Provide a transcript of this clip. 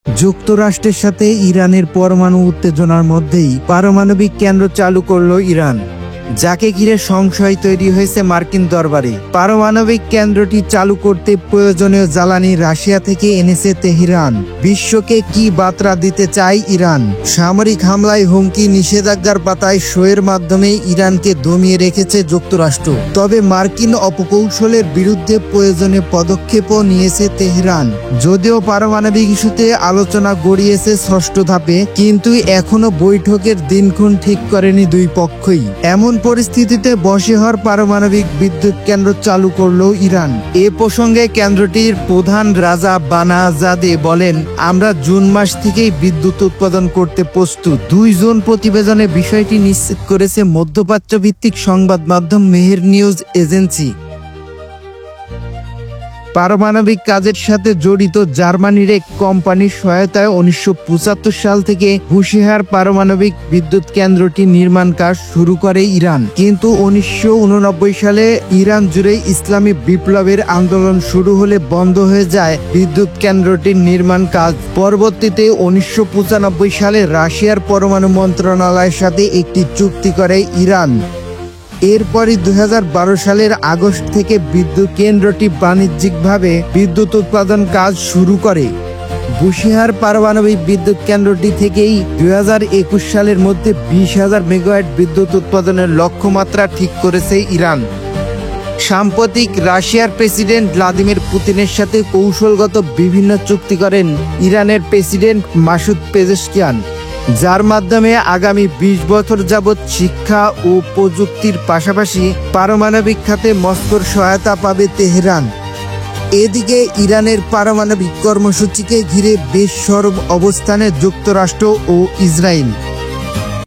যুক্তরাষ্ট্রের সাথে ইরানের পরমাণু উত্তেজনার মধ্যেই পারমাণবিক কেন্দ্র চালু করল ইরান, যাকে ঘিরে সংশয় তৈরি হয়েছে মার্কিন দরবারে। পারমাণবিক কেন্দ্রটি চালু করতে প্রয়োজনীয় জ্বালানি রাশিয়া থেকে এনেছে তেহরান। বিশ্বকে কি বার্তা দিতে চায় ইরান? সামরিক হামলায় হুমকি, নিষেধাজ্ঞার পাতায় সইয়ের মাধ্যমে ইরানকে দমিয়ে রেখেছে যুক্তরাষ্ট্র। তবে মার্কিন অপকৌশলের বিরুদ্ধে প্রয়োজনীয় পদক্ষেপও নিয়েছে তেহরান। যদিও পারমাণবিক ইস্যুতে আলোচনা গড়িয়েছে ষষ্ঠ ধাপে, কিন্তু এখনো বৈঠকের দিনক্ষণ ঠিক করেনি দুই পক্ষই। এমন পরিস্থিতিতে বসে হওয়ার পারমাণবিক বিদ্যুৎ কেন্দ্র চালু করল ইরান। এ প্রসঙ্গে কেন্দ্রটির প্রধান রাজা বানাজাদে বলেন, আমরা জুন মাস থেকেই বিদ্যুৎ উৎপাদন করতে প্রস্তুত। 2 জুন প্রতিবেদনে বিষয়টি নিশ্চিত করেছে মধ্যপ্রাচ্য ভিত্তিক সংবাদ মাধ্যম মেহের নিউজ এজেন্সি। পারমাণবিক কাজের সাথে জড়িত জার্মানির এক কোম্পানির সহায়তায় 1975 সাল থেকে বুশেহার পারমাণবিক বিদ্যুৎ কেন্দ্রটি নির্মাণ কাজ শুরু করে ইরান। কিন্তু 1989 সালে ইরান জুড়ে ইসলামী বিপ্লবের আন্দোলন শুরু হলে বন্ধ হয়ে যায় বিদ্যুৎ কেন্দ্রটির নির্মাণ কাজ। পরবর্তীতে 1995 সালে রাশিয়ার পরমাণু মন্ত্রণালয়ের সাথে একটি চুক্তি করে ইরান। এরপরই 2012 সালের আগস্ট থেকে বিদ্যুৎ কেন্দ্রটি বাণিজ্যিকভাবে বিদ্যুৎ উৎপাদন কাজ শুরু করে। বুশেহার পারমাণবিক বিদ্যুৎ কেন্দ্রটি থেকেই 2021 সালের মধ্যে 20,000 মেগাওয়াট বিদ্যুৎ উৎপাদনের লক্ষ্যমাত্রা ঠিক করেছে ইরান। সাম্প্রতিক রাশিয়ার প্রেসিডেন্ট ভ্লাদিমির পুতিনের সাথে কৌশলগত বিভিন্ন চুক্তি করেন ইরানের প্রেসিডেন্ট মাসুদ পেজেশকিয়ান, যার মাধ্যমে আগামী 20 বছর যাবৎ শিক্ষা ও প্রযুক্তির পাশাপাশি পারমাণবিক খাতে মস্কোর সহায়তা পাবে তেহরান। এদিকে ইরানের পারমাণবিক কর্মসূচিকে ঘিরে বেশ সরব অবস্থানে যুক্তরাষ্ট্র ও ইসরায়েল।